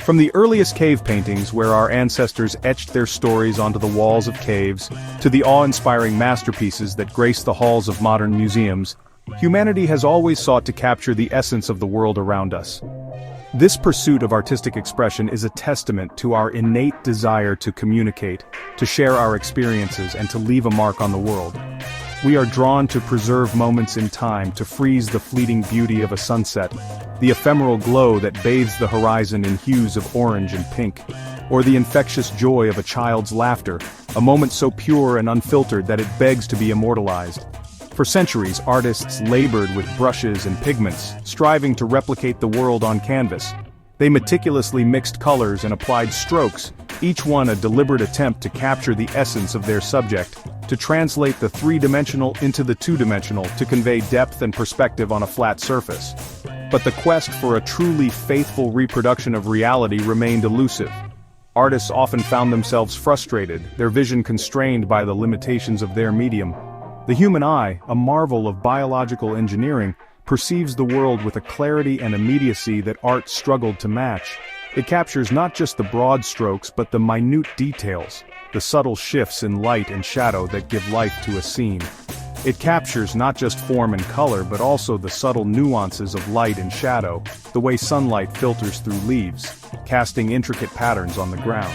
From the earliest cave paintings where our ancestors etched their stories onto the walls of caves, to the awe-inspiring masterpieces that grace the halls of modern museums, humanity has always sought to capture the essence of the world around us. This pursuit of artistic expression is a testament to our innate desire to communicate, to share our experiences, and to leave a mark on the world. We are drawn to preserve moments in time, to freeze the fleeting beauty of a sunset, the ephemeral glow that bathes the horizon in hues of orange and pink, or the infectious joy of a child's laughter, a moment so pure and unfiltered that it begs to be immortalized. For centuries, artists labored with brushes and pigments, striving to replicate the world on canvas. They meticulously mixed colors and applied strokes, each one a deliberate attempt to capture the essence of their subject, to translate the three-dimensional into the two-dimensional, to convey depth and perspective on a flat surface. But the quest for a truly faithful reproduction of reality remained elusive. Artists often found themselves frustrated, their vision constrained by the limitations of their medium. The human eye, a marvel of biological engineering, perceives the world with a clarity and immediacy that art struggled to match. It captures not just the broad strokes but the minute details, the subtle shifts in light and shadow that give life to a scene. It captures not just form and color but also the subtle nuances of light and shadow, the way sunlight filters through leaves, casting intricate patterns on the ground.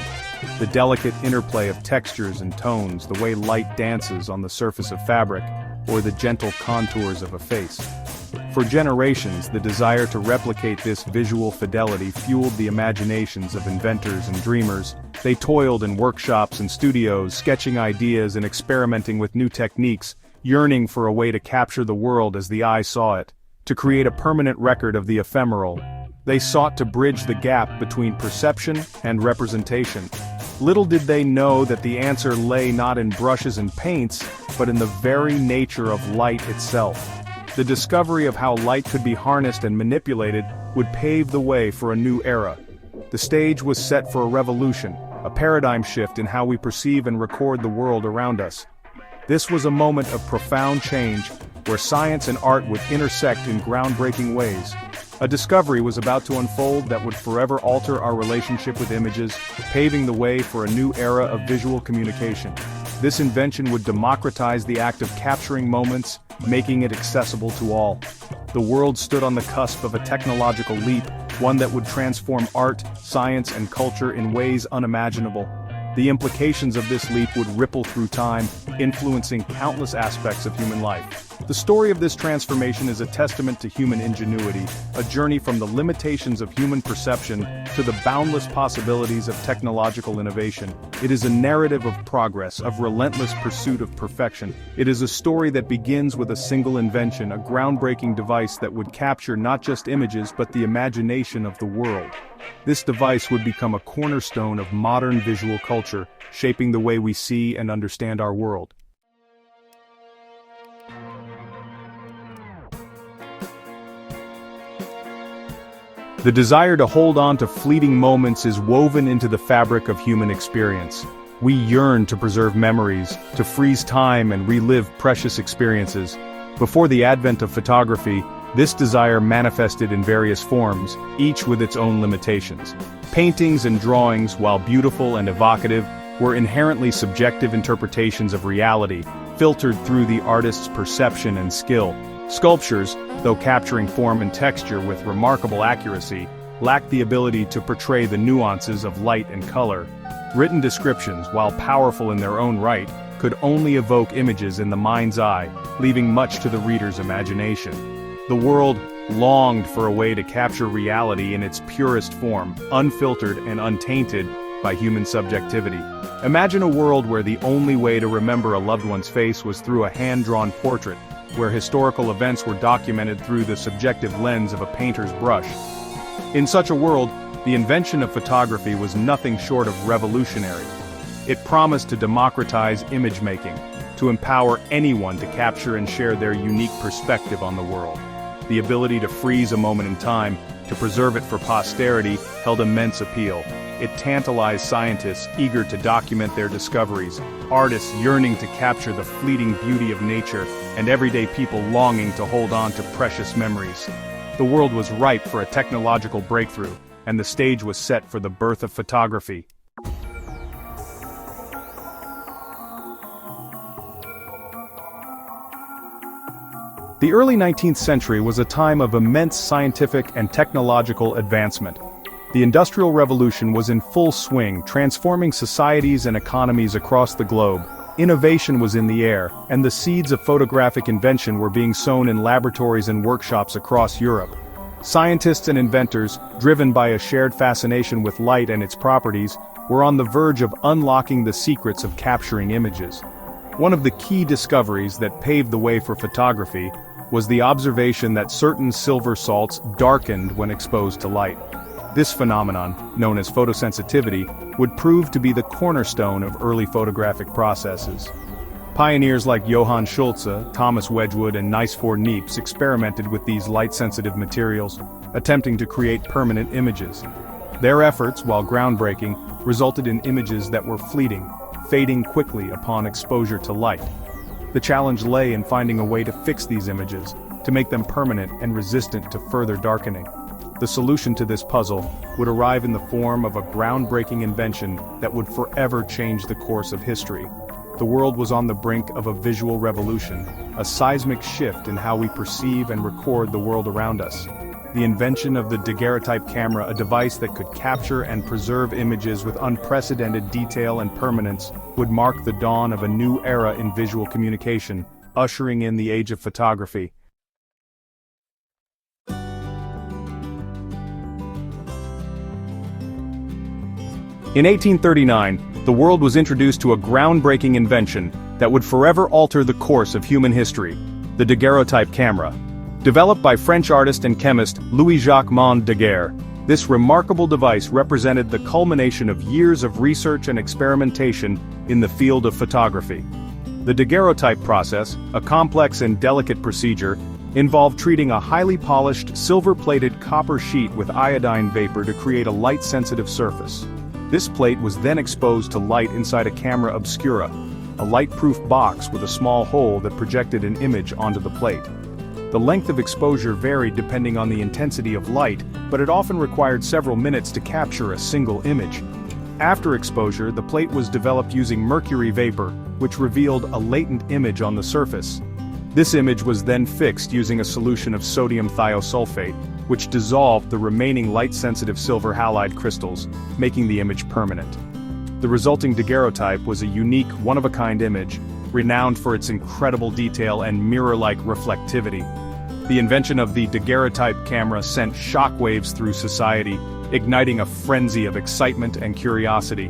The delicate interplay of textures and tones, the way light dances on the surface of fabric, or the gentle contours of a face. For generations, the desire to replicate this visual fidelity fueled the imaginations of inventors and dreamers. They toiled in workshops and studios, sketching ideas and experimenting with new techniques, yearning for a way to capture the world as the eye saw it, to create a permanent record of the ephemeral. They sought to bridge the gap between perception and representation. Little did they know that the answer lay not in brushes and paints, but in the very nature of light itself. The discovery of how light could be harnessed and manipulated would pave the way for a new era. The stage was set for a revolution, a paradigm shift in how we perceive and record the world around us. This was a moment of profound change, where science and art would intersect in groundbreaking ways. A discovery was about to unfold that would forever alter our relationship with images, paving the way for a new era of visual communication. This invention would democratize the act of capturing moments, making it accessible to all. The world stood on the cusp of a technological leap, one that would transform art, science, and culture in ways unimaginable. The implications of this leap would ripple through time, influencing countless aspects of human life. The story of this transformation is a testament to human ingenuity, a journey from the limitations of human perception to the boundless possibilities of technological innovation. It is a narrative of progress, of relentless pursuit of perfection. It is a story that begins with a single invention, a groundbreaking device that would capture not just images but the imagination of the world. This device would become a cornerstone of modern visual culture, shaping the way we see and understand our world. The desire to hold on to fleeting moments is woven into the fabric of human experience. We yearn to preserve memories, to freeze time and relive precious experiences. Before the advent of photography, this desire manifested in various forms, each with its own limitations. Paintings and drawings, while beautiful and evocative, were inherently subjective interpretations of reality, filtered through the artist's perception and skill. Sculptures, though capturing form and texture with remarkable accuracy, lacked the ability to portray the nuances of light and color. Written descriptions, while powerful in their own right, could only evoke images in the mind's eye, leaving much to the reader's imagination. The world longed for a way to capture reality in its purest form, unfiltered and untainted by human subjectivity. Imagine a world where the only way to remember a loved one's face was through a hand-drawn portrait, where historical events were documented through the subjective lens of a painter's brush. In such a world, the invention of photography was nothing short of revolutionary. It promised to democratize image-making, to empower anyone to capture and share their unique perspective on the world. The ability to freeze a moment in time, to preserve it for posterity, held immense appeal. It tantalized scientists eager to document their discoveries, artists yearning to capture the fleeting beauty of nature, and everyday people longing to hold on to precious memories. The world was ripe for a technological breakthrough, and the stage was set for the birth of photography. The early 19th century was a time of immense scientific and technological advancement. The Industrial Revolution was in full swing, transforming societies and economies across the globe. Innovation was in the air, and the seeds of photographic invention were being sown in laboratories and workshops across Europe. Scientists and inventors, driven by a shared fascination with light and its properties, were on the verge of unlocking the secrets of capturing images. One of the key discoveries that paved the way for photography was the observation that certain silver salts darkened when exposed to light. This phenomenon, known as photosensitivity, would prove to be the cornerstone of early photographic processes. Pioneers like Johann Schulze, Thomas Wedgwood, and Niceford Niepce experimented with these light-sensitive materials, attempting to create permanent images. Their efforts, while groundbreaking, resulted in images that were fleeting, fading quickly upon exposure to light. The challenge lay in finding a way to fix these images, to make them permanent and resistant to further darkening. The solution to this puzzle would arrive in the form of a groundbreaking invention that would forever change the course of history. The world was on the brink of a visual revolution, a seismic shift in how we perceive and record the world around us. The invention of the daguerreotype camera, a device that could capture and preserve images with unprecedented detail and permanence, would mark the dawn of a new era in visual communication, ushering in the age of photography. In 1839, the world was introduced to a groundbreaking invention that would forever alter the course of human history: the daguerreotype camera. Developed by French artist and chemist Louis-Jacques Mond Daguerre, this remarkable device represented the culmination of years of research and experimentation in the field of photography. The daguerreotype process, a complex and delicate procedure, involved treating a highly polished, silver-plated copper sheet with iodine vapor to create a light-sensitive surface. This plate was then exposed to light inside a camera obscura, a light-proof box with a small hole that projected an image onto the plate. The length of exposure varied depending on the intensity of light, but it often required several minutes to capture a single image. After exposure, the plate was developed using mercury vapor, which revealed a latent image on the surface. This image was then fixed using a solution of sodium thiosulfate, which dissolved the remaining light-sensitive silver halide crystals, making the image permanent. The resulting daguerreotype was a unique, one-of-a-kind image, renowned for its incredible detail and mirror-like reflectivity. The invention of the daguerreotype camera sent shockwaves through society, igniting a frenzy of excitement and curiosity.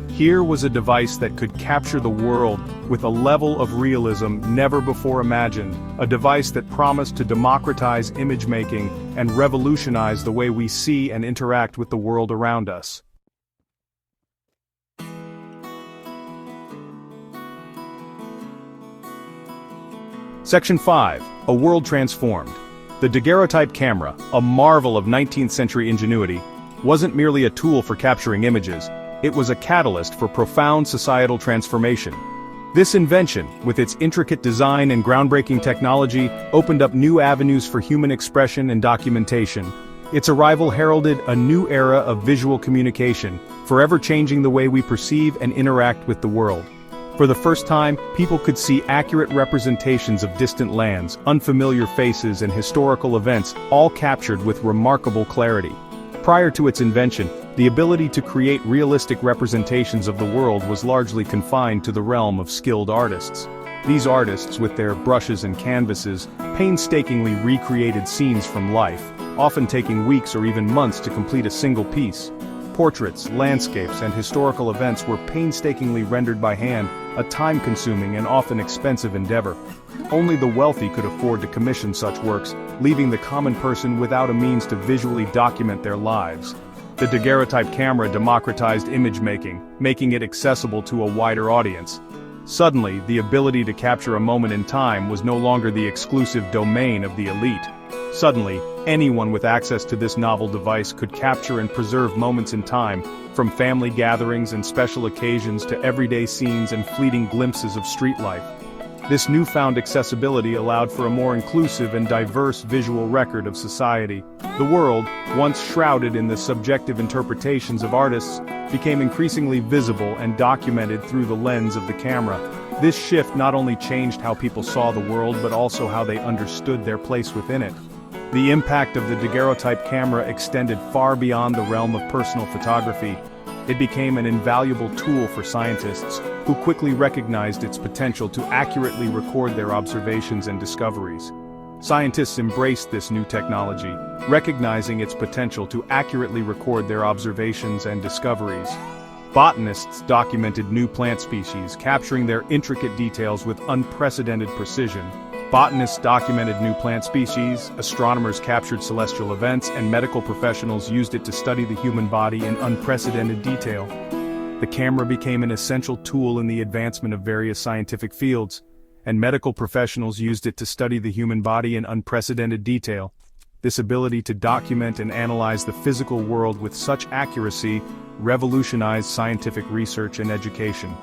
Here was a device that could capture the world with a level of realism never before imagined, a device that promised to democratize image-making and revolutionize the way we see and interact with the world around us. Section 5. A world transformed. The daguerreotype camera, a marvel of 19th century ingenuity, wasn't merely a tool for capturing images, it was a catalyst for profound societal transformation. This invention, with its intricate design and groundbreaking technology, opened up new avenues for human expression and documentation. Its arrival heralded a new era of visual communication, forever changing the way we perceive and interact with the world. For the first time, people could see accurate representations of distant lands, unfamiliar faces, and historical events, all captured with remarkable clarity. Prior to its invention, the ability to create realistic representations of the world was largely confined to the realm of skilled artists. These artists, with their brushes and canvases, painstakingly recreated scenes from life, often taking weeks or even months to complete a single piece. Portraits, landscapes, and historical events were painstakingly rendered by hand, a time-consuming and often expensive endeavor. Only the wealthy could afford to commission such works, leaving the common person without a means to visually document their lives. The daguerreotype camera democratized image-making, making it accessible to a wider audience. Suddenly, the ability to capture a moment in time was no longer the exclusive domain of the elite. Suddenly, anyone with access to this novel device could capture and preserve moments in time, from family gatherings and special occasions to everyday scenes and fleeting glimpses of street life. This newfound accessibility allowed for a more inclusive and diverse visual record of society. The world, once shrouded in the subjective interpretations of artists, became increasingly visible and documented through the lens of the camera. This shift not only changed how people saw the world but also how they understood their place within it. The impact of the daguerreotype camera extended far beyond the realm of personal photography. It became an invaluable tool for scientists, who quickly recognized its potential to accurately record their observations and discoveries. Scientists embraced this new technology, recognizing its potential to accurately record their observations and discoveries. Botanists documented new plant species, capturing their intricate details with unprecedented precision. Astronomers captured celestial events, and medical professionals used it to study the human body in unprecedented detail. The camera became an essential tool in the advancement of various scientific fields, and medical professionals used it to study the human body in unprecedented detail. This ability to document and analyze the physical world with such accuracy revolutionized scientific research and education.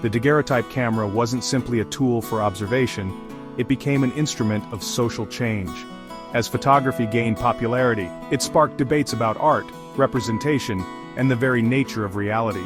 The daguerreotype camera wasn't simply a tool for observation, it became an instrument of social change. As photography gained popularity, it sparked debates about art, representation, and the very nature of reality.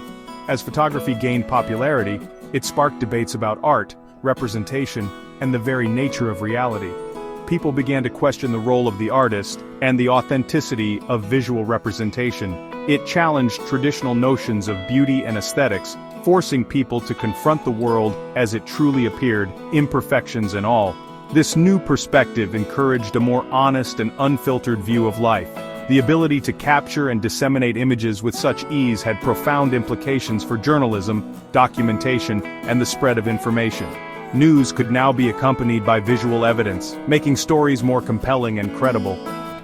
People began to question the role of the artist and the authenticity of visual representation. It challenged traditional notions of beauty and aesthetics, forcing people to confront the world as it truly appeared, imperfections and all. This new perspective encouraged a more honest and unfiltered view of life. The ability to capture and disseminate images with such ease had profound implications for journalism, documentation, and the spread of information. News could now be accompanied by visual evidence, making stories more compelling and credible.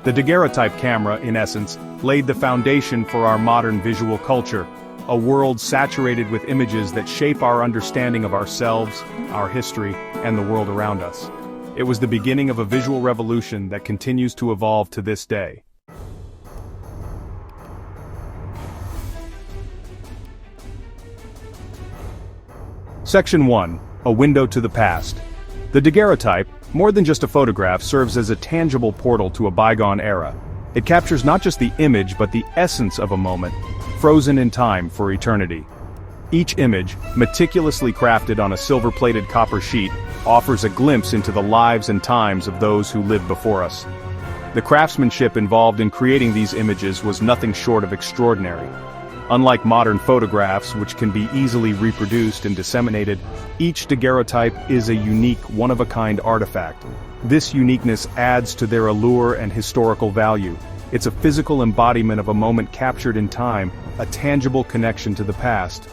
The daguerreotype camera, in essence, laid the foundation for our modern visual culture, a world saturated with images that shape our understanding of ourselves, our history, and the world around us. It was the beginning of a visual revolution that continues to evolve to this day. Section 1. A window to the past. The daguerreotype, more than just a photograph, serves as a tangible portal to a bygone era. It captures not just the image but the essence of a moment, frozen in time for eternity. Each image, meticulously crafted on a silver-plated copper sheet, offers a glimpse into the lives and times of those who lived before us. The craftsmanship involved in creating these images was nothing short of extraordinary. Unlike modern photographs, which can be easily reproduced and disseminated, each daguerreotype is a unique, one-of-a-kind artifact. This uniqueness adds to their allure and historical value. It's a physical embodiment of a moment captured in time, a tangible connection to the past.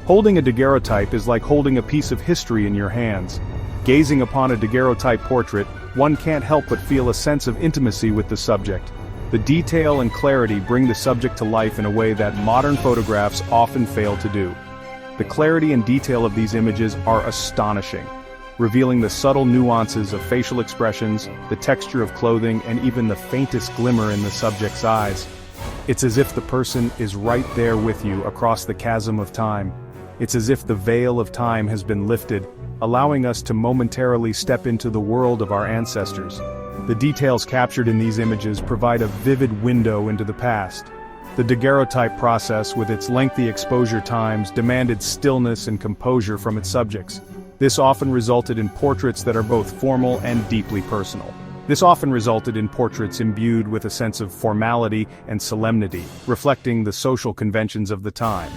Holding a daguerreotype is like holding a piece of history in your hands. Gazing upon a daguerreotype portrait, one can't help but feel a sense of intimacy with the subject. The detail and clarity bring the subject to life in a way that modern photographs often fail to do. The clarity and detail of these images are astonishing, revealing the subtle nuances of facial expressions, the texture of clothing, and even the faintest glimmer in the subject's eyes. It's as if the person is right there with you across the chasm of time. It's as if the veil of time has been lifted, allowing us to momentarily step into the world of our ancestors. The details captured in these images provide a vivid window into the past. The daguerreotype process, with its lengthy exposure times, demanded stillness and composure from its subjects. This often resulted in portraits that are both formal and deeply personal. This often resulted in portraits imbued with a sense of formality and solemnity, reflecting the social conventions of the time.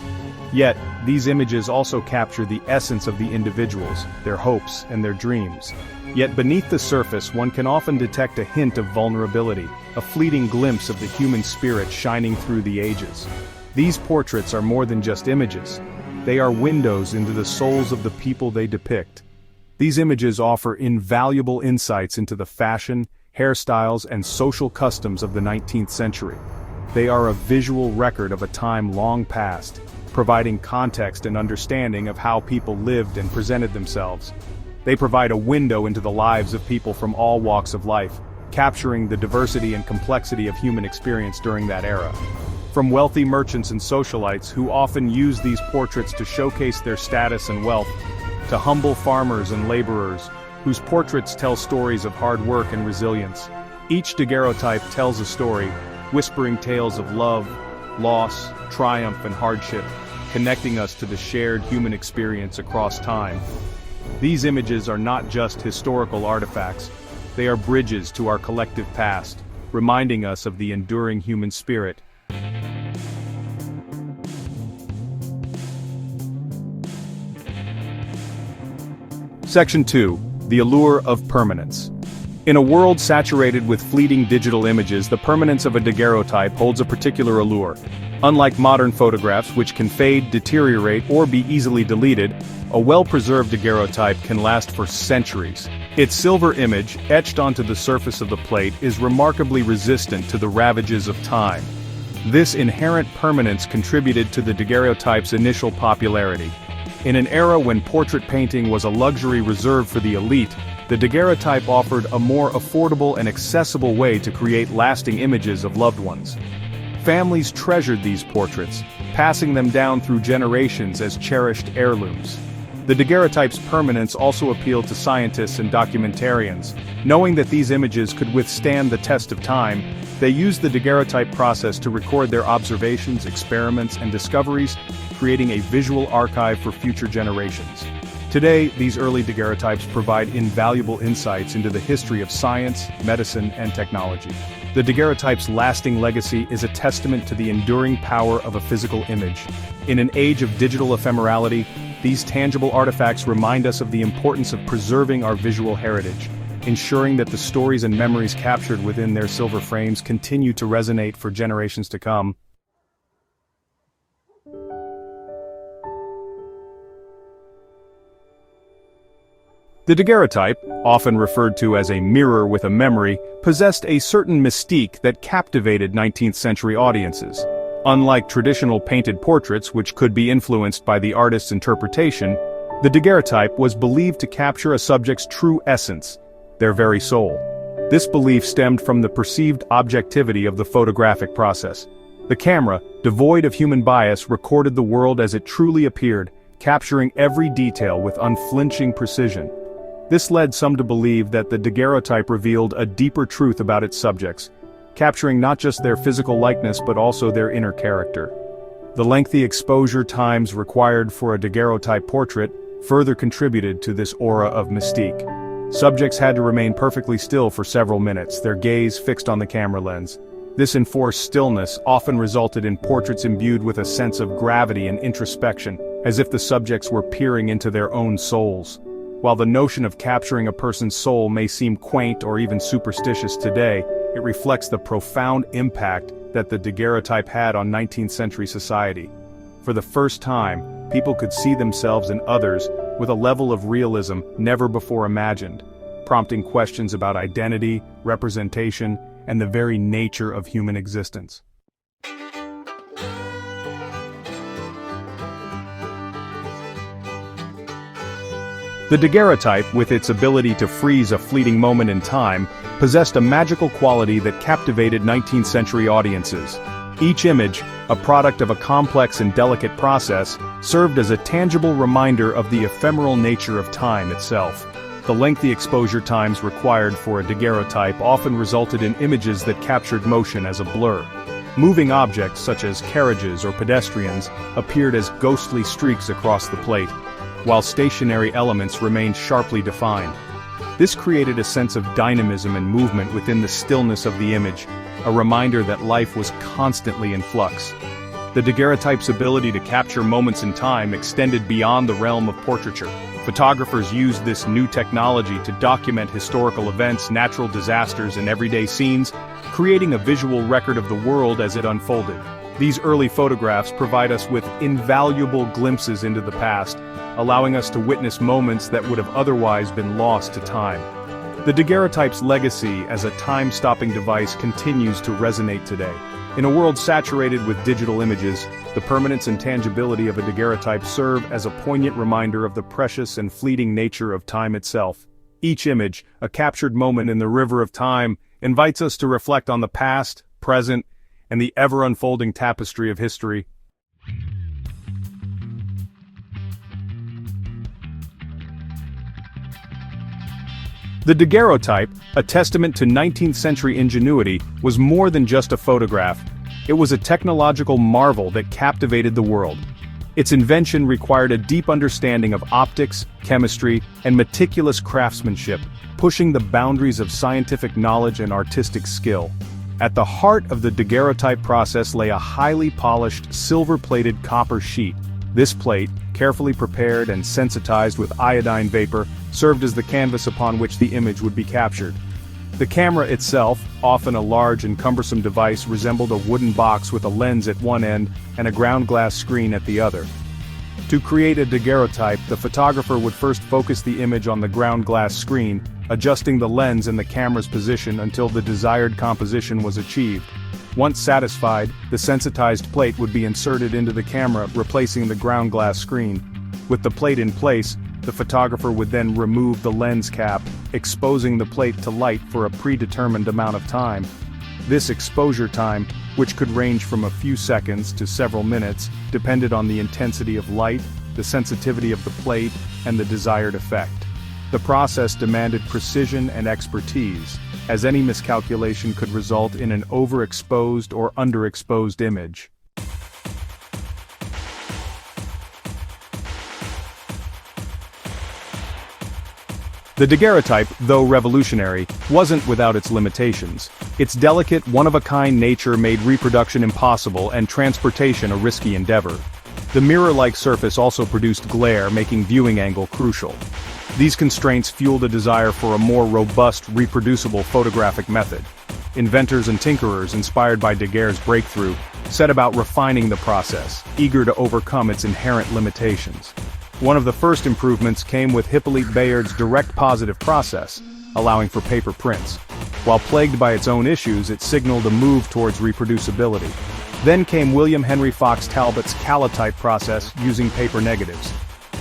Yet, these images also capture the essence of the individuals, their hopes, and their dreams. Yet beneath the surface, one can often detect a hint of vulnerability, a fleeting glimpse of the human spirit shining through the ages. These portraits are more than just images. They are windows into the souls of the people they depict. These images offer invaluable insights into the fashion, hairstyles, and social customs of the 19th century. They are a visual record of a time long past, providing context and understanding of how people lived and presented themselves. They provide a window into the lives of people from all walks of life, capturing the diversity and complexity of human experience during that era. From wealthy merchants and socialites who often use these portraits to showcase their status and wealth, to humble farmers and laborers, whose portraits tell stories of hard work and resilience. Each daguerreotype tells a story, whispering tales of love, loss, triumph, and hardship, connecting us to the shared human experience across time. These images are not just historical artifacts, they are bridges to our collective past, reminding us of the enduring human spirit. Section 2. The allure of permanence. In a world saturated with fleeting digital images, the permanence of a daguerreotype holds a particular allure. Unlike modern photographs, which can fade, deteriorate, or be easily deleted, a well-preserved daguerreotype can last for centuries. Its silver image, etched onto the surface of the plate, is remarkably resistant to the ravages of time. This inherent permanence contributed to the daguerreotype's initial popularity. In an era when portrait painting was a luxury reserved for the elite, the daguerreotype offered a more affordable and accessible way to create lasting images of loved ones. Families treasured these portraits, passing them down through generations as cherished heirlooms. The daguerreotype's permanence also appealed to scientists and documentarians. Knowing that these images could withstand the test of time, they used the daguerreotype process to record their observations, experiments, and discoveries, creating a visual archive for future generations. Today, these early daguerreotypes provide invaluable insights into the history of science, medicine, and technology. The daguerreotype's lasting legacy is a testament to the enduring power of a physical image. In an age of digital ephemerality, these tangible artifacts remind us of the importance of preserving our visual heritage, ensuring that the stories and memories captured within their silver frames continue to resonate for generations to come. The daguerreotype, often referred to as a mirror with a memory, possessed a certain mystique that captivated 19th-century audiences. Unlike traditional painted portraits, which could be influenced by the artist's interpretation, the daguerreotype was believed to capture a subject's true essence, their very soul. This belief stemmed from the perceived objectivity of the photographic process. The camera, devoid of human bias, recorded the world as it truly appeared, capturing every detail with unflinching precision. This led some to believe that the daguerreotype revealed a deeper truth about its subjects, capturing not just their physical likeness but also their inner character. The lengthy exposure times required for a daguerreotype portrait further contributed to this aura of mystique. Subjects had to remain perfectly still for several minutes, their gaze fixed on the camera lens. This enforced stillness often resulted in portraits imbued with a sense of gravity and introspection, as if the subjects were peering into their own souls. While the notion of capturing a person's soul may seem quaint or even superstitious today, it reflects the profound impact that the daguerreotype had on 19th-century society. For the first time, people could see themselves in others with a level of realism never before imagined, prompting questions about identity, representation, and the very nature of human existence. The daguerreotype, with its ability to freeze a fleeting moment in time, possessed a magical quality that captivated 19th-century audiences. Each image, a product of a complex and delicate process, served as a tangible reminder of the ephemeral nature of time itself. The lengthy exposure times required for a daguerreotype often resulted in images that captured motion as a blur. Moving objects, such as carriages or pedestrians, appeared as ghostly streaks across the plate, while stationary elements remained sharply defined. This created a sense of dynamism and movement within the stillness of the image, a reminder that life was constantly in flux. The daguerreotype's ability to capture moments in time extended beyond the realm of portraiture. Photographers used this new technology to document historical events, natural disasters, and everyday scenes, creating a visual record of the world as it unfolded. These early photographs provide us with invaluable glimpses into the past, allowing us to witness moments that would have otherwise been lost to time. The daguerreotype's legacy as a time-stopping device continues to resonate today. In a world saturated with digital images, the permanence and tangibility of a daguerreotype serve as a poignant reminder of the precious and fleeting nature of time itself. Each image, a captured moment in the river of time, invites us to reflect on the past, present, and the ever-unfolding tapestry of history. The daguerreotype, a testament to 19th-century ingenuity, was more than just a photograph. It was a technological marvel that captivated the world. Its invention required a deep understanding of optics, chemistry, and meticulous craftsmanship, pushing the boundaries of scientific knowledge and artistic skill. At the heart of the daguerreotype process lay a highly polished, silver-plated copper sheet. This plate, carefully prepared and sensitized with iodine vapor, served as the canvas upon which the image would be captured. The camera itself, often a large and cumbersome device, resembled a wooden box with a lens at one end and a ground glass screen at the other. To create a daguerreotype, the photographer would first focus the image on the ground glass screen, adjusting the lens and the camera's position until the desired composition was achieved. Once satisfied, the sensitized plate would be inserted into the camera, replacing the ground glass screen. With the plate in place, the photographer would then remove the lens cap, exposing the plate to light for a predetermined amount of time. This exposure time, which could range from a few seconds to several minutes, depended on the intensity of light, the sensitivity of the plate, and the desired effect. The process demanded precision and expertise, as any miscalculation could result in an overexposed or underexposed image. The daguerreotype, though revolutionary, wasn't without its limitations. Its delicate, one-of-a-kind nature made reproduction impossible and transportation a risky endeavor. The mirror-like surface also produced glare, making viewing angle crucial. These constraints fueled a desire for a more robust, reproducible photographic method. Inventors and tinkerers, inspired by Daguerre's breakthrough, set about refining the process, eager to overcome its inherent limitations. One of the first improvements came with Hippolyte Bayard's direct positive process, allowing for paper prints. While plagued by its own issues, it signaled a move towards reproducibility. Then came William Henry Fox Talbot's calotype process using paper negatives.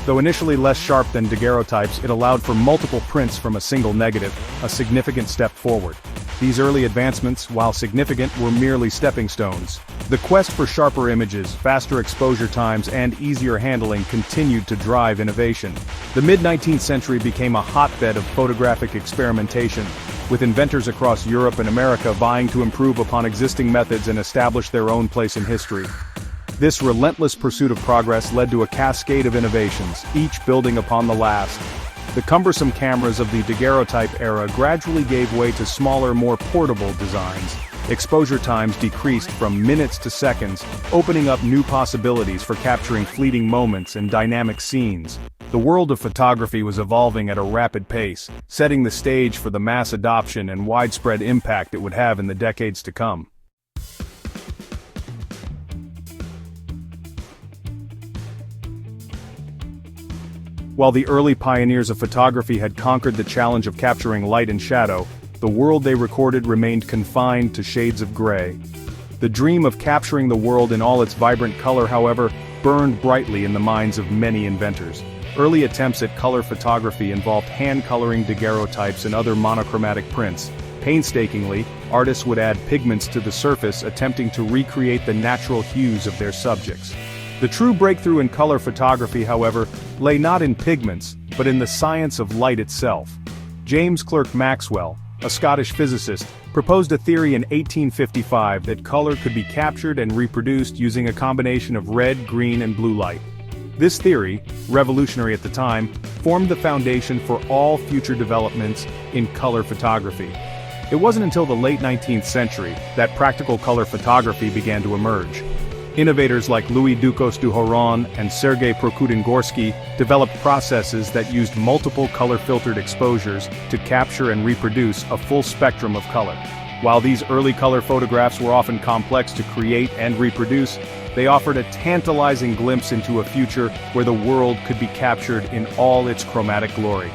Though initially less sharp than daguerreotypes, it allowed for multiple prints from a single negative, a significant step forward. These early advancements, while significant, were merely stepping stones. The quest for sharper images, faster exposure times, and easier handling continued to drive innovation. The mid-19th century became a hotbed of photographic experimentation, with inventors across Europe and America vying to improve upon existing methods and establish their own place in history. This relentless pursuit of progress led to a cascade of innovations, each building upon the last. The cumbersome cameras of the daguerreotype era gradually gave way to smaller, more portable designs. Exposure times decreased from minutes to seconds, opening up new possibilities for capturing fleeting moments and dynamic scenes. The world of photography was evolving at a rapid pace, setting the stage for the mass adoption and widespread impact it would have in the decades to come. While the early pioneers of photography had conquered the challenge of capturing light and shadow, the world they recorded remained confined to shades of gray. The dream of capturing the world in all its vibrant color, however, burned brightly in the minds of many inventors. Early attempts at color photography involved hand-coloring daguerreotypes and other monochromatic prints. Painstakingly, artists would add pigments to the surface, attempting to recreate the natural hues of their subjects. The true breakthrough in color photography, however, lay not in pigments, but in the science of light itself. James Clerk Maxwell, a Scottish physicist, proposed a theory in 1855 that color could be captured and reproduced using a combination of red, green, and blue light. This theory, revolutionary at the time, formed the foundation for all future developments in color photography. It wasn't until the late 19th century that practical color photography began to emerge. Innovators like Louis Ducos du Horon and Sergei Prokudin-Gorsky developed processes that used multiple color-filtered exposures to capture and reproduce a full spectrum of color. While these early color photographs were often complex to create and reproduce, they offered a tantalizing glimpse into a future where the world could be captured in all its chromatic glory.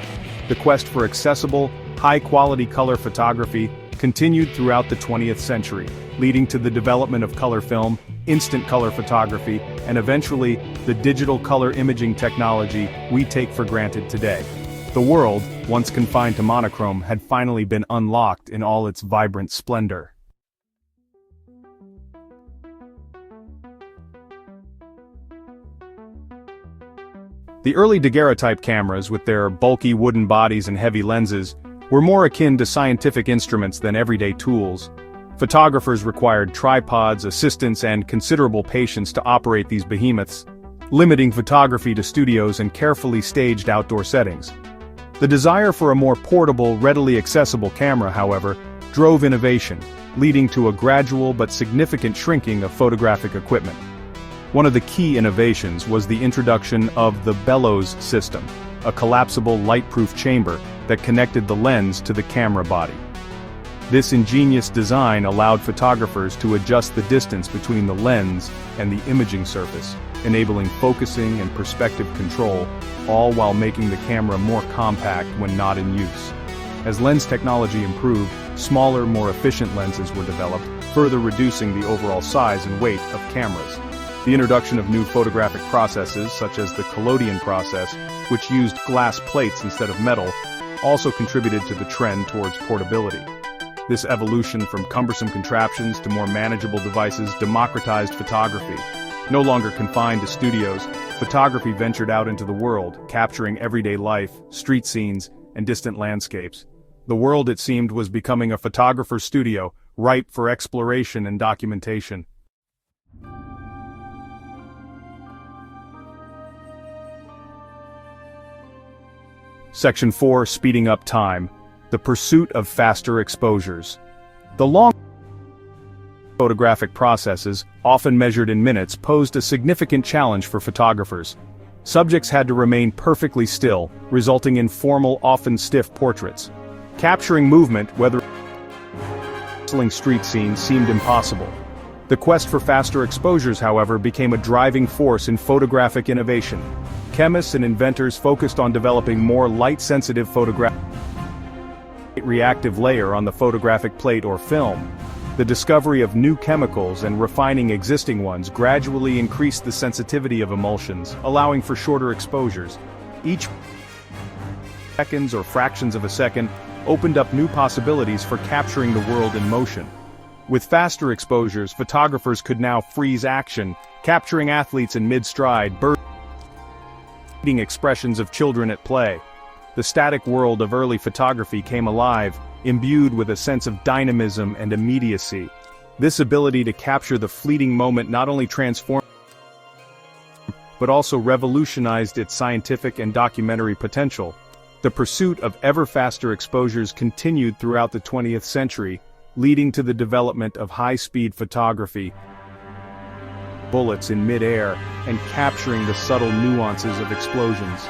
The quest for accessible, high-quality color photography continued throughout the 20th century, leading to the development of color film, instant color photography, and eventually, the digital color imaging technology we take for granted today. The world, once confined to monochrome, had finally been unlocked in all its vibrant splendor. The early daguerreotype cameras, with their bulky wooden bodies and heavy lenses, were more akin to scientific instruments than everyday tools. Photographers required tripods, assistants, and considerable patience to operate these behemoths, limiting photography to studios and carefully staged outdoor settings. The desire for a more portable, readily accessible camera, however, drove innovation, leading to a gradual but significant shrinking of photographic equipment. One of the key innovations was the introduction of the bellows system, a collapsible light-proof chamber that connected the lens to the camera body. This ingenious design allowed photographers to adjust the distance between the lens and the imaging surface, enabling focusing and perspective control, all while making the camera more compact when not in use. As lens technology improved, smaller, more efficient lenses were developed, further reducing the overall size and weight of cameras. The introduction of new photographic processes, such as the collodion process, which used glass plates instead of metal, also contributed to the trend towards portability. This evolution from cumbersome contraptions to more manageable devices democratized photography. No longer confined to studios, photography ventured out into the world, capturing everyday life, street scenes, and distant landscapes. The world, it seemed, was becoming a photographer's studio, ripe for exploration and documentation. Section 4. Speeding up time. The pursuit of faster exposures. The long photographic processes, often measured in minutes, posed a significant challenge for photographers. Subjects had to remain perfectly still, resulting in formal, often stiff portraits. Capturing movement, whether bustling street scenes, seemed impossible. The quest for faster exposures, however, became a driving force in photographic innovation. Chemists and inventors focused on developing more light-sensitive photographic reactive layer on the photographic plate or film. The discovery of new chemicals and refining existing ones gradually increased the sensitivity of emulsions, allowing for shorter exposures. Each seconds or fractions of a second opened up new possibilities for capturing the world in motion. With faster exposures, photographers could now freeze action, capturing athletes in mid-stride, bursting expressions of children at play. The static world of early photography came alive, imbued with a sense of dynamism and immediacy. This ability to capture the fleeting moment not only transformed but also revolutionized its scientific and documentary potential. The pursuit of ever faster exposures continued throughout the 20th century, leading to the development of high-speed photography, bullets in mid-air, and capturing the subtle nuances of explosions.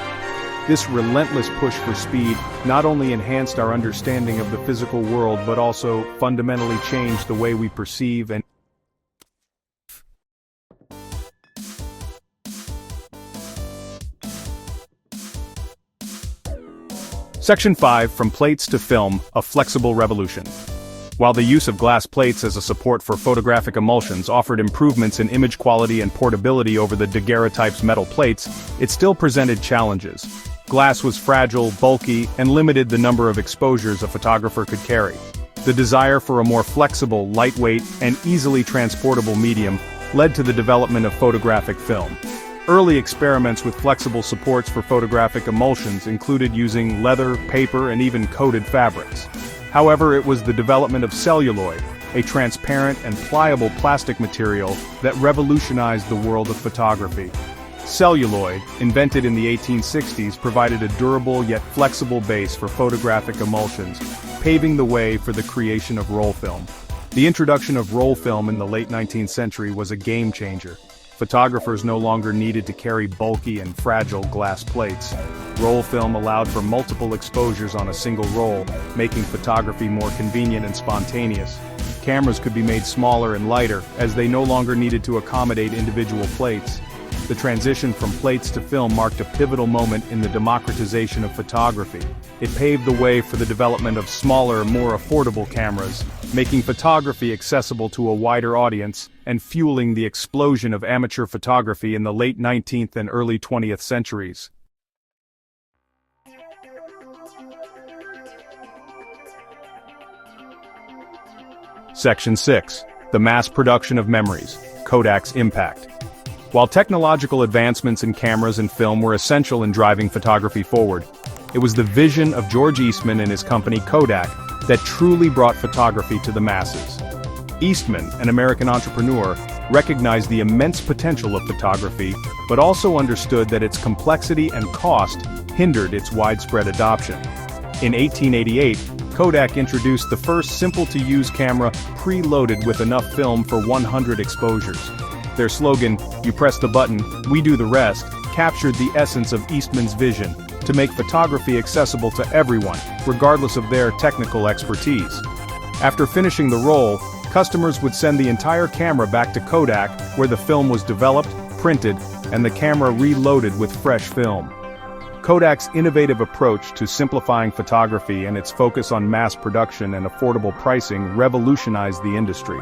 This relentless push for speed not only enhanced our understanding of the physical world but also fundamentally changed the way we perceive and Section 5. From plates to film, a flexible revolution. While the use of glass plates as a support for photographic emulsions offered improvements in image quality and portability over the daguerreotype's metal plates, it still presented challenges. Glass was fragile, bulky, and limited the number of exposures a photographer could carry. The desire for a more flexible, lightweight, and easily transportable medium led to the development of photographic film. Early experiments with flexible supports for photographic emulsions included using leather, paper, and even coated fabrics. However, it was the development of celluloid, a transparent and pliable plastic material, that revolutionized the world of photography. Celluloid, invented in the 1860s, provided a durable yet flexible base for photographic emulsions, paving the way for the creation of roll film. The introduction of roll film in the late 19th century was a game-changer. Photographers no longer needed to carry bulky and fragile glass plates. Roll film allowed for multiple exposures on a single roll, making photography more convenient and spontaneous. Cameras could be made smaller and lighter, as they no longer needed to accommodate individual plates. The transition from plates to film marked a pivotal moment in the democratization of photography. It paved the way for the development of smaller, more affordable cameras, making photography accessible to a wider audience, and fueling the explosion of amateur photography in the late 19th and early 20th centuries. Section 6. The mass production of memories. Kodak's impact. While technological advancements in cameras and film were essential in driving photography forward, It was the vision of George Eastman and his company Kodak that truly brought photography to the masses. Eastman, an American entrepreneur, recognized the immense potential of photography, but also understood that its complexity and cost hindered its widespread adoption. In 1888, Kodak introduced the first simple-to-use camera pre-loaded with enough film for 100 exposures. Their slogan, "You press the button, we do the rest," captured the essence of Eastman's vision, to make photography accessible to everyone, regardless of their technical expertise. After finishing the roll, customers would send the entire camera back to Kodak, where the film was developed, printed, and the camera reloaded with fresh film. Kodak's innovative approach to simplifying photography and its focus on mass production and affordable pricing revolutionized the industry.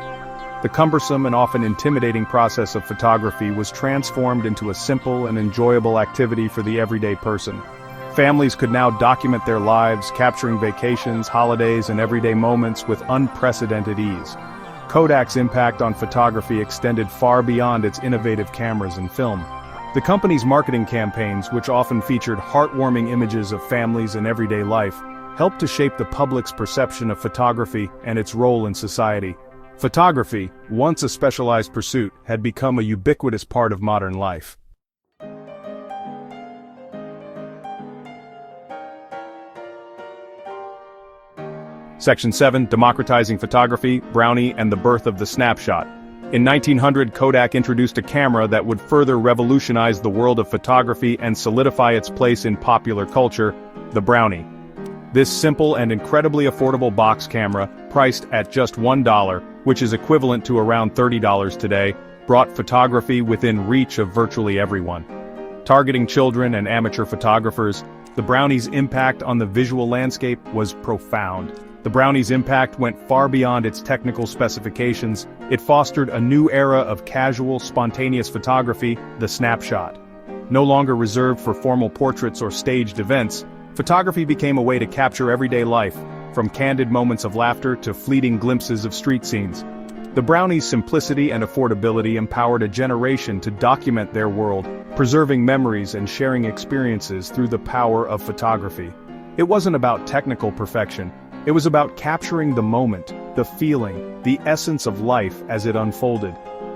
The cumbersome and often intimidating process of photography was transformed into a simple and enjoyable activity for the everyday person. Families could now document their lives, capturing vacations, holidays, and everyday moments with unprecedented ease. Kodak's impact on photography extended far beyond its innovative cameras and film. The company's marketing campaigns, which often featured heartwarming images of families and everyday life, helped to shape the public's perception of photography and its role in society. Photography, once a specialized pursuit, had become a ubiquitous part of modern life. Section 7, Democratizing Photography, Brownie, and the Birth of the Snapshot. In 1900, Kodak introduced a camera that would further revolutionize the world of photography and solidify its place in popular culture, the Brownie. This simple and incredibly affordable box camera, priced at just $1, which is equivalent to around $30 today, brought photography within reach of virtually everyone. Targeting children and amateur photographers, the Brownie's impact on the visual landscape was profound. The Brownie's impact went far beyond its technical specifications. It fostered a new era of casual, spontaneous photography, the snapshot. No longer reserved for formal portraits or staged events, photography became a way to capture everyday life, from candid moments of laughter to fleeting glimpses of street scenes. The Brownie's simplicity and affordability empowered a generation to document their world, preserving memories and sharing experiences through the power of photography. It wasn't about technical perfection. It was about capturing the moment, the feeling, the essence of life as it unfolded.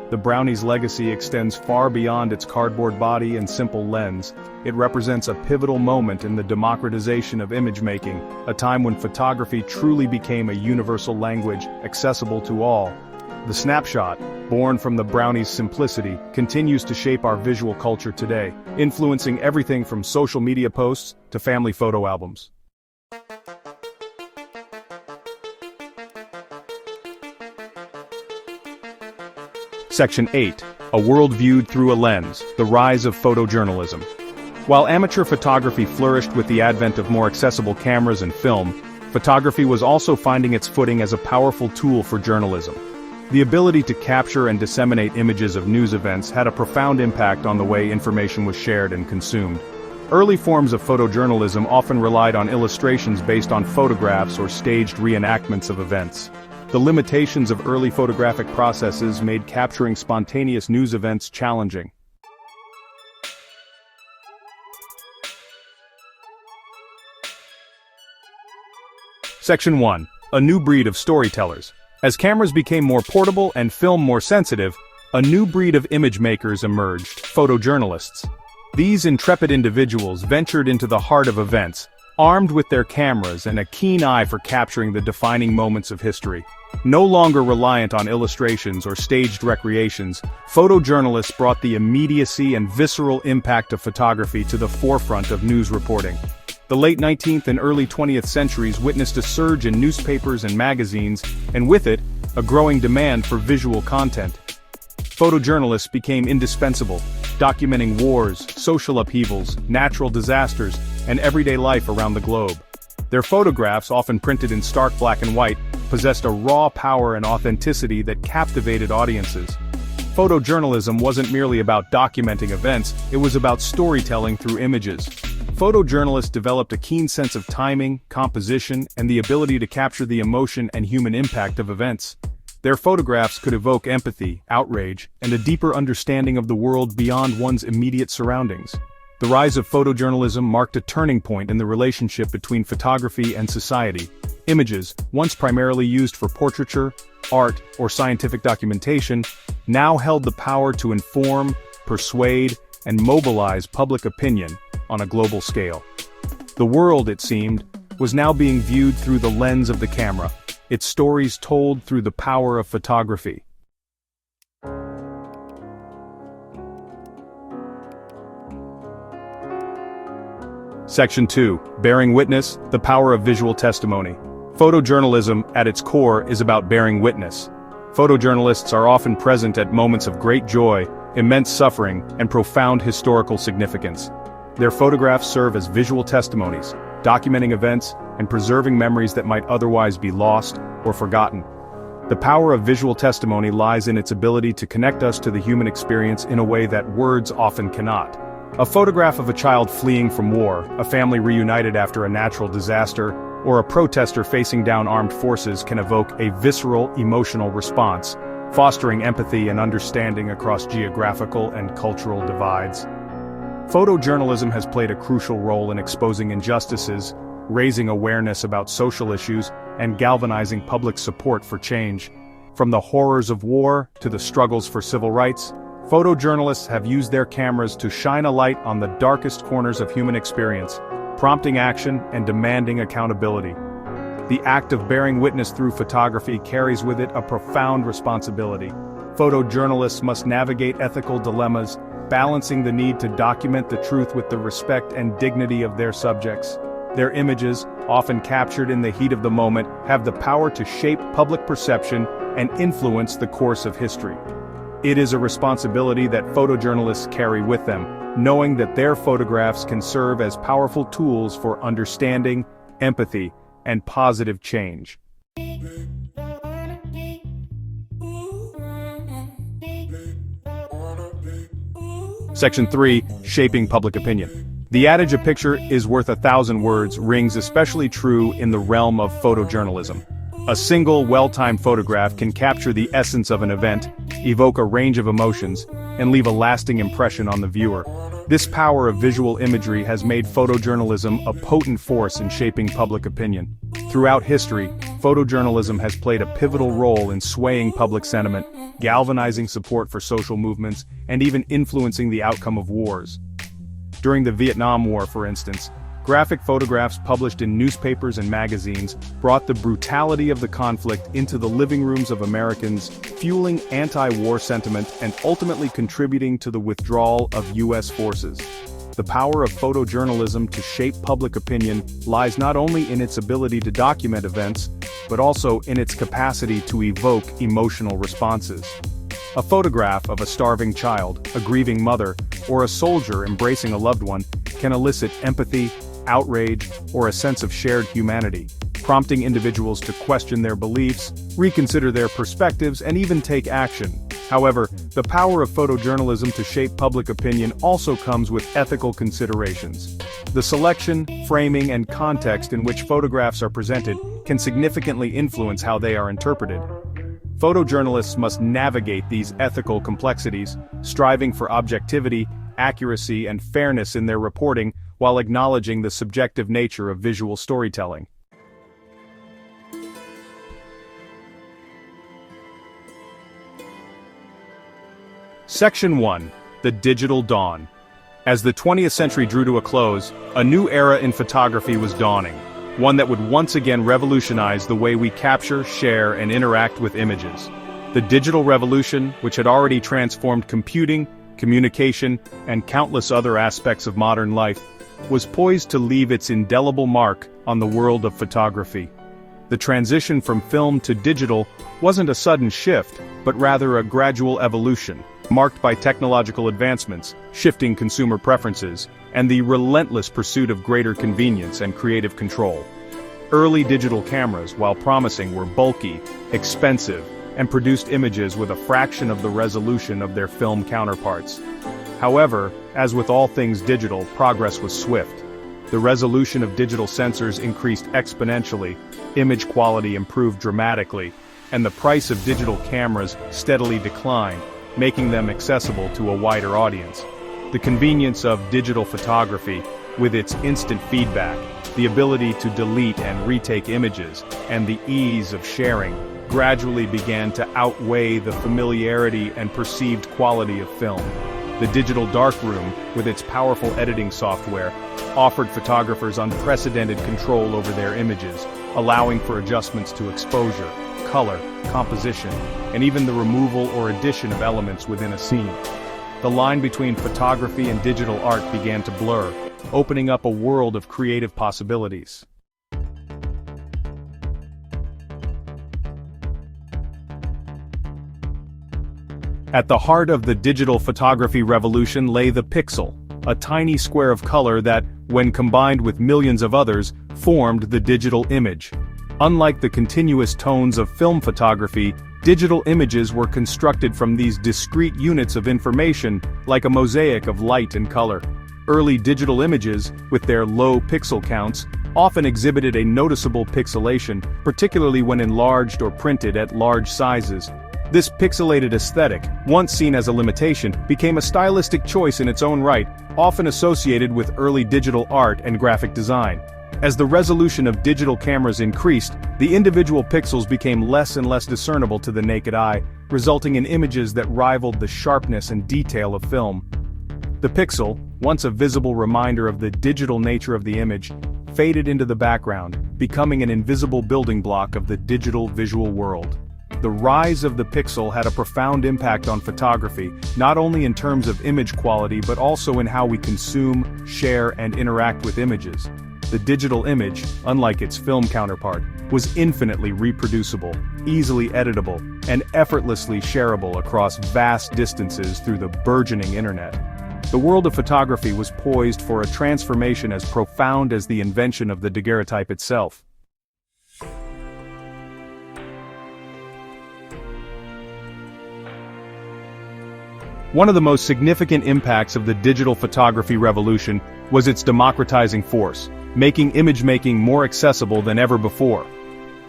The Brownie's legacy extends far beyond its cardboard body and simple lens. It represents a pivotal moment in the democratization of image making, a time when photography truly became a universal language, accessible to all. The snapshot, born from the Brownie's simplicity, continues to shape our visual culture today, influencing everything from social media posts to family photo albums. Section 8, A World Viewed Through a Lens, The Rise of Photojournalism. While amateur photography flourished with the advent of more accessible cameras and film, photography was also finding its footing as a powerful tool for journalism. The ability to capture and disseminate images of news events had a profound impact on the way information was shared and consumed. Early forms of photojournalism often relied on illustrations based on photographs or staged reenactments of events. The limitations of early photographic processes made capturing spontaneous news events challenging. Section 1. A New Breed of Storytellers. As cameras became more portable and film more sensitive, a new breed of image makers emerged, photojournalists. These intrepid individuals ventured into the heart of events, armed with their cameras and a keen eye for capturing the defining moments of history. No longer reliant on illustrations or staged recreations, photojournalists brought the immediacy and visceral impact of photography to the forefront of news reporting. The late 19th and early 20th centuries witnessed a surge in newspapers and magazines, and with it, a growing demand for visual content. Photojournalists became indispensable, documenting wars, social upheavals, natural disasters, and everyday life around the globe. Their photographs, often printed in stark black and white, possessed a raw power and authenticity that captivated audiences. Photojournalism wasn't merely about documenting events, it was about storytelling through images. Photojournalists developed a keen sense of timing, composition, and the ability to capture the emotion and human impact of events. Their photographs could evoke empathy, outrage, and a deeper understanding of the world beyond one's immediate surroundings. The rise of photojournalism marked a turning point in the relationship between photography and society. Images, once primarily used for portraiture, art, or scientific documentation, now held the power to inform, persuade, and mobilize public opinion on a global scale. The world, it seemed, was now being viewed through the lens of the camera, its stories told through the power of photography. Section 2. Bearing Witness, the Power of Visual Testimony. Photojournalism, at its core, is about bearing witness. Photojournalists are often present at moments of great joy, immense suffering, and profound historical significance. Their photographs serve as visual testimonies, documenting events and preserving memories that might otherwise be lost or forgotten. The power of visual testimony lies in its ability to connect us to the human experience in a way that words often cannot. A photograph of a child fleeing from war, a family reunited after a natural disaster, or a protester facing down armed forces can evoke a visceral, emotional response, fostering empathy and understanding across geographical and cultural divides. Photojournalism has played a crucial role in exposing injustices, raising awareness about social issues, and galvanizing public support for change. From the horrors of war to the struggles for civil rights, photojournalists have used their cameras to shine a light on the darkest corners of human experience, prompting action and demanding accountability. The act of bearing witness through photography carries with it a profound responsibility. Photojournalists must navigate ethical dilemmas, balancing the need to document the truth with the respect and dignity of their subjects. Their images, often captured in the heat of the moment, have the power to shape public perception and influence the course of history. It is a responsibility that photojournalists carry with them, knowing that their photographs can serve as powerful tools for understanding, empathy, and positive change. Section 3. Shaping Public Opinion. The adage "a picture is worth 1,000 words" rings especially true in the realm of photojournalism. A single, well-timed photograph can capture the essence of an event, evoke a range of emotions, and leave a lasting impression on the viewer. This power of visual imagery has made photojournalism a potent force in shaping public opinion. Throughout history, photojournalism has played a pivotal role in swaying public sentiment, galvanizing support for social movements, and even influencing the outcome of wars. During the Vietnam War, for instance, graphic photographs published in newspapers and magazines brought the brutality of the conflict into the living rooms of Americans, fueling anti-war sentiment and ultimately contributing to the withdrawal of U.S. forces. The power of photojournalism to shape public opinion lies not only in its ability to document events, but also in its capacity to evoke emotional responses. A photograph of a starving child, a grieving mother, or a soldier embracing a loved one can elicit empathy, outrage, or a sense of shared humanity, prompting individuals to question their beliefs, reconsider their perspectives, and even take action. However, the power of photojournalism to shape public opinion also comes with ethical considerations. The selection, framing, and context in which photographs are presented can significantly influence how they are interpreted. Photojournalists must navigate these ethical complexities, striving for objectivity, accuracy, and fairness in their reporting, while acknowledging the subjective nature of visual storytelling. Section 1. The Digital Dawn. As the 20th century drew to a close, a new era in photography was dawning, one that would once again revolutionize the way we capture, share, and interact with images. The digital revolution, which had already transformed computing, communication, and countless other aspects of modern life, was poised to leave its indelible mark on the world of photography. The transition from film to digital wasn't a sudden shift, but rather a gradual evolution, marked by technological advancements, shifting consumer preferences, and the relentless pursuit of greater convenience and creative control. Early digital cameras, while promising, were bulky, expensive, and produced images with a fraction of the resolution of their film counterparts. However, as with all things digital, progress was swift. The resolution of digital sensors increased exponentially, image quality improved dramatically, and the price of digital cameras steadily declined, making them accessible to a wider audience. The convenience of digital photography, with its instant feedback, the ability to delete and retake images, and the ease of sharing, gradually began to outweigh the familiarity and perceived quality of film. The digital darkroom, with its powerful editing software, offered photographers unprecedented control over their images, allowing for adjustments to exposure, color, composition, and even the removal or addition of elements within a scene. The line between photography and digital art began to blur, opening up a world of creative possibilities. At the heart of the digital photography revolution lay the pixel, a tiny square of color that, when combined with millions of others, formed the digital image. Unlike the continuous tones of film photography, digital images were constructed from these discrete units of information, like a mosaic of light and color. Early digital images, with their low pixel counts, often exhibited a noticeable pixelation, particularly when enlarged or printed at large sizes. This pixelated aesthetic, once seen as a limitation, became a stylistic choice in its own right, often associated with early digital art and graphic design. As the resolution of digital cameras increased, the individual pixels became less and less discernible to the naked eye, resulting in images that rivaled the sharpness and detail of film. The pixel, once a visible reminder of the digital nature of the image, faded into the background, becoming an invisible building block of the digital visual world. The rise of the pixel had a profound impact on photography, not only in terms of image quality but also in how we consume, share, and interact with images. The digital image, unlike its film counterpart, was infinitely reproducible, easily editable, and effortlessly shareable across vast distances through the burgeoning internet. The world of photography was poised for a transformation as profound as the invention of the daguerreotype itself. One of the most significant impacts of the digital photography revolution was its democratizing force, making image-making more accessible than ever before.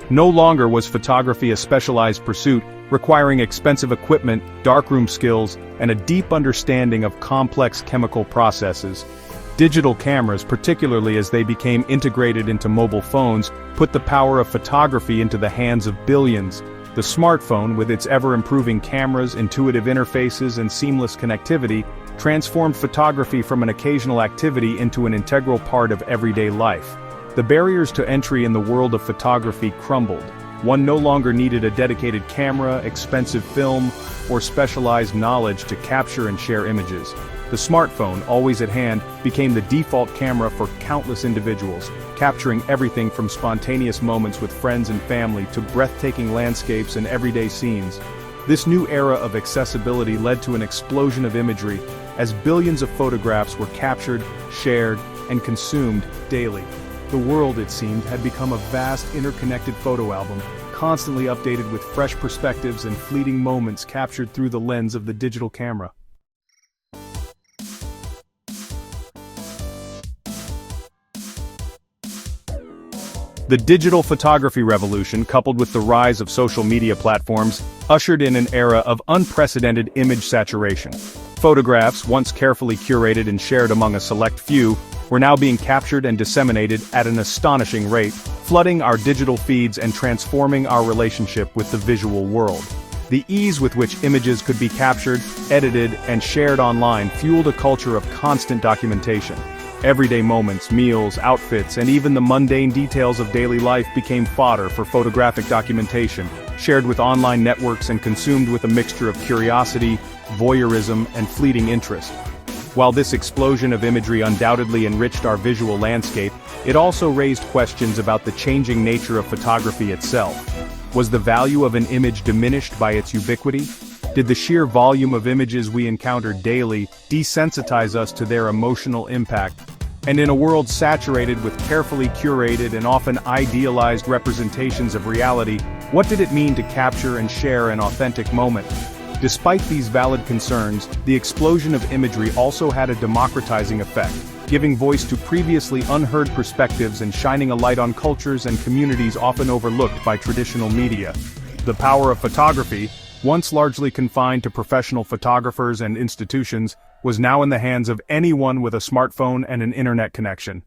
No longer was photography a specialized pursuit, requiring expensive equipment, darkroom skills, and a deep understanding of complex chemical processes. Digital cameras, particularly as they became integrated into mobile phones, put the power of photography into the hands of billions. The smartphone, with its ever-improving cameras, intuitive interfaces, and seamless connectivity, transformed photography from an occasional activity into an integral part of everyday life. The barriers to entry in the world of photography crumbled. One no longer needed a dedicated camera, expensive film, or specialized knowledge to capture and share images. The smartphone, always at hand, became the default camera for countless individuals, capturing everything from spontaneous moments with friends and family to breathtaking landscapes and everyday scenes. This new era of accessibility led to an explosion of imagery, as billions of photographs were captured, shared, and consumed daily. The world, it seemed, had become a vast interconnected photo album, constantly updated with fresh perspectives and fleeting moments captured through the lens of the digital camera. The digital photography revolution, coupled with the rise of social media platforms, ushered in an era of unprecedented image saturation. Photographs, once carefully curated and shared among a select few, were now being captured and disseminated at an astonishing rate, flooding our digital feeds and transforming our relationship with the visual world. The ease with which images could be captured, edited, and shared online fueled a culture of constant documentation. Everyday moments, meals, outfits, and even the mundane details of daily life became fodder for photographic documentation, shared with online networks and consumed with a mixture of curiosity, voyeurism, and fleeting interest. While this explosion of imagery undoubtedly enriched our visual landscape, it also raised questions about the changing nature of photography itself. Was the value of an image diminished by its ubiquity? Did the sheer volume of images we encountered daily desensitize us to their emotional impact? And in a world saturated with carefully curated and often idealized representations of reality, what did it mean to capture and share an authentic moment? Despite these valid concerns, the explosion of imagery also had a democratizing effect, giving voice to previously unheard perspectives and shining a light on cultures and communities often overlooked by traditional media. The power of photography, once largely confined to professional photographers and institutions, was now in the hands of anyone with a smartphone and an internet connection.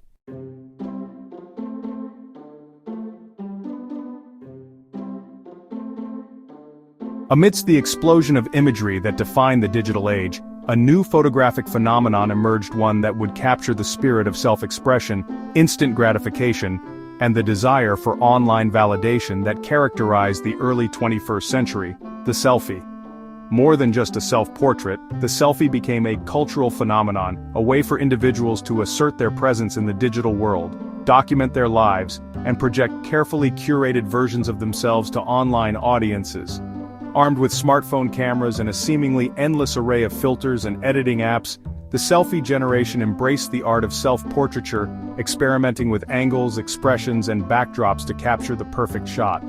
Amidst the explosion of imagery that defined the digital age, a new photographic phenomenon emerged, one that would capture the spirit of self-expression, instant gratification, and the desire for online validation that characterized the early 21st century, the selfie. More than just a self-portrait, the selfie became a cultural phenomenon, a way for individuals to assert their presence in the digital world, document their lives, and project carefully curated versions of themselves to online audiences. Armed with smartphone cameras and a seemingly endless array of filters and editing apps, the selfie generation embraced the art of self-portraiture, experimenting with angles, expressions, and backdrops to capture the perfect shot.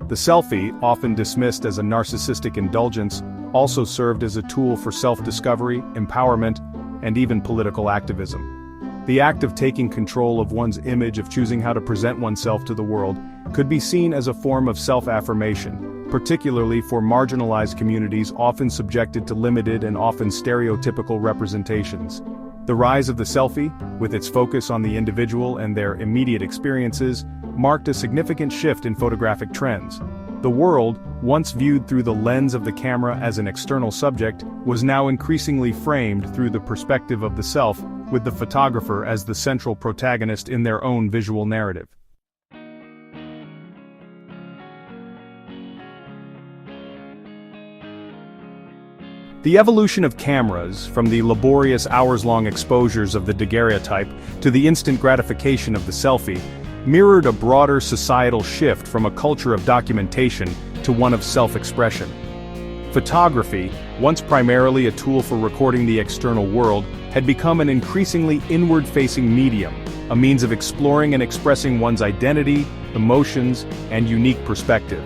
The selfie, often dismissed as a narcissistic indulgence, also served as a tool for self-discovery, empowerment, and even political activism. The act of taking control of one's image, of choosing how to present oneself to the world, could be seen as a form of self-affirmation, particularly for marginalized communities often subjected to limited and often stereotypical representations. The rise of the selfie, with its focus on the individual and their immediate experiences, marked a significant shift in photographic trends. The world, once viewed through the lens of the camera as an external subject, was now increasingly framed through the perspective of the self, with the photographer as the central protagonist in their own visual narrative. The evolution of cameras, from the laborious hours-long exposures of the daguerreotype to the instant gratification of the selfie, mirrored a broader societal shift from a culture of documentation to one of self-expression. Photography, once primarily a tool for recording the external world, had become an increasingly inward-facing medium, a means of exploring and expressing one's identity, emotions, and unique perspective.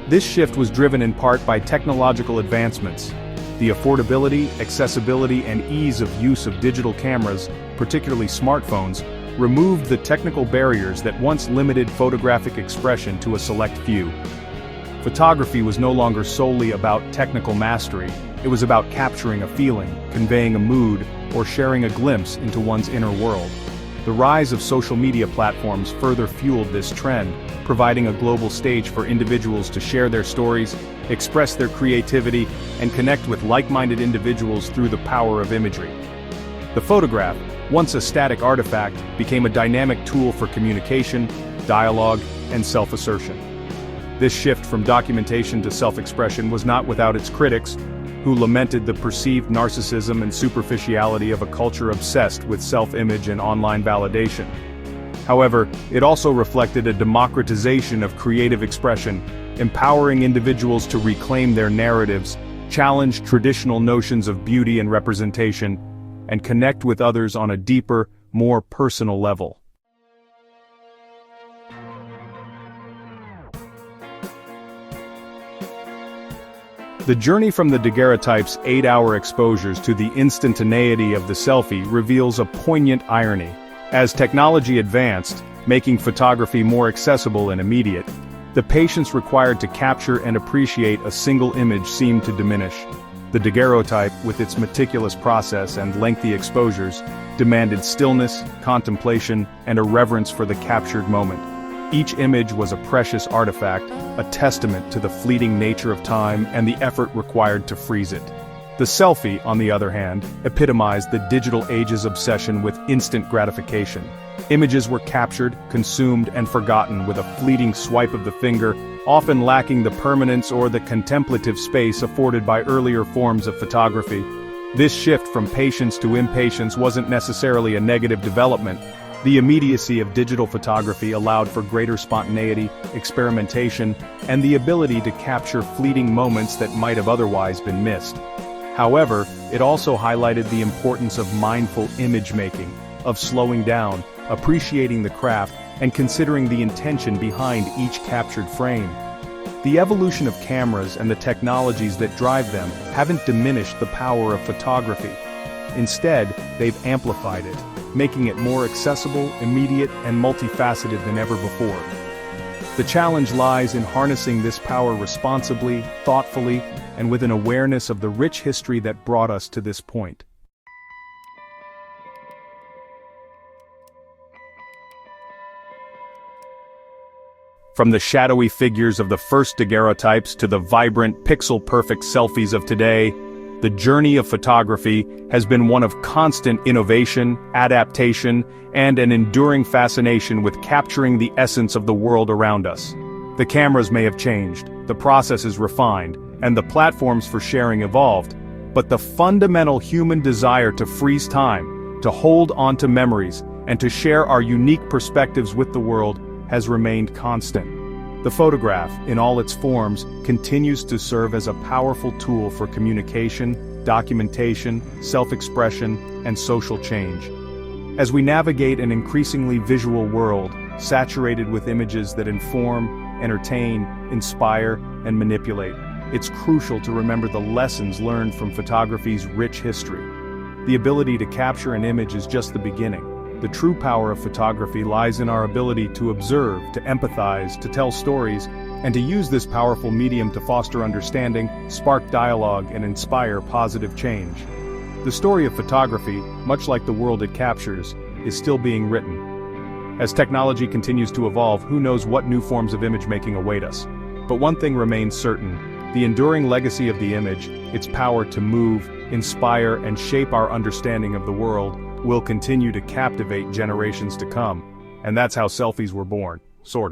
This shift was driven in part by technological advancements. The affordability, accessibility, and ease of use of digital cameras, particularly smartphones, removed the technical barriers that once limited photographic expression to a select few. Photography was no longer solely about technical mastery, it was about capturing a feeling, conveying a mood, or sharing a glimpse into one's inner world. The rise of social media platforms further fueled this trend, providing a global stage for individuals to share their stories, express their creativity, and connect with like-minded individuals through the power of imagery. The photograph, once a static artifact, became a dynamic tool for communication, dialogue, and self-assertion. This shift from documentation to self-expression was not without its critics, who lamented the perceived narcissism and superficiality of a culture obsessed with self-image and online validation. However, it also reflected a democratization of creative expression, empowering individuals to reclaim their narratives, challenge traditional notions of beauty and representation, and connect with others on a deeper, more personal level. The journey from the daguerreotype's 8-hour exposures to the instantaneity of the selfie reveals a poignant irony. As technology advanced, making photography more accessible and immediate, the patience required to capture and appreciate a single image seemed to diminish. The daguerreotype, with its meticulous process and lengthy exposures, demanded stillness, contemplation, and a reverence for the captured moment. Each image was a precious artifact, a testament to the fleeting nature of time and the effort required to freeze it. The selfie, on the other hand, epitomized the digital age's obsession with instant gratification. Images were captured, consumed, and forgotten with a fleeting swipe of the finger, often lacking the permanence or the contemplative space afforded by earlier forms of photography. This shift from patience to impatience wasn't necessarily a negative development. The immediacy of digital photography allowed for greater spontaneity, experimentation, and the ability to capture fleeting moments that might have otherwise been missed. However, it also highlighted the importance of mindful image-making, of slowing down, appreciating the craft, and considering the intention behind each captured frame. The evolution of cameras and the technologies that drive them haven't diminished the power of photography. Instead, they've amplified it, making it more accessible, immediate, and multifaceted than ever before. The challenge lies in harnessing this power responsibly, thoughtfully, and with an awareness of the rich history that brought us to this point. From the shadowy figures of the first daguerreotypes to the vibrant, pixel-perfect selfies of today, the journey of photography has been one of constant innovation, adaptation, and an enduring fascination with capturing the essence of the world around us. The cameras may have changed, the processes refined, and the platforms for sharing evolved, but the fundamental human desire to freeze time, to hold onto memories, and to share our unique perspectives with the world has remained constant. The photograph, in all its forms, continues to serve as a powerful tool for communication, documentation, self-expression, and social change. As we navigate an increasingly visual world, saturated with images that inform, entertain, inspire, and manipulate, it's crucial to remember the lessons learned from photography's rich history. The ability to capture an image is just the beginning. The true power of photography lies in our ability to observe, to empathize, to tell stories, and to use this powerful medium to foster understanding, spark dialogue, and inspire positive change. The story of photography, much like the world it captures, is still being written. As technology continues to evolve, who knows what new forms of image-making await us. But one thing remains certain: the enduring legacy of the image, its power to move, inspire, and shape our understanding of the world, will continue to captivate generations to come. And that's how selfies were born, sort of.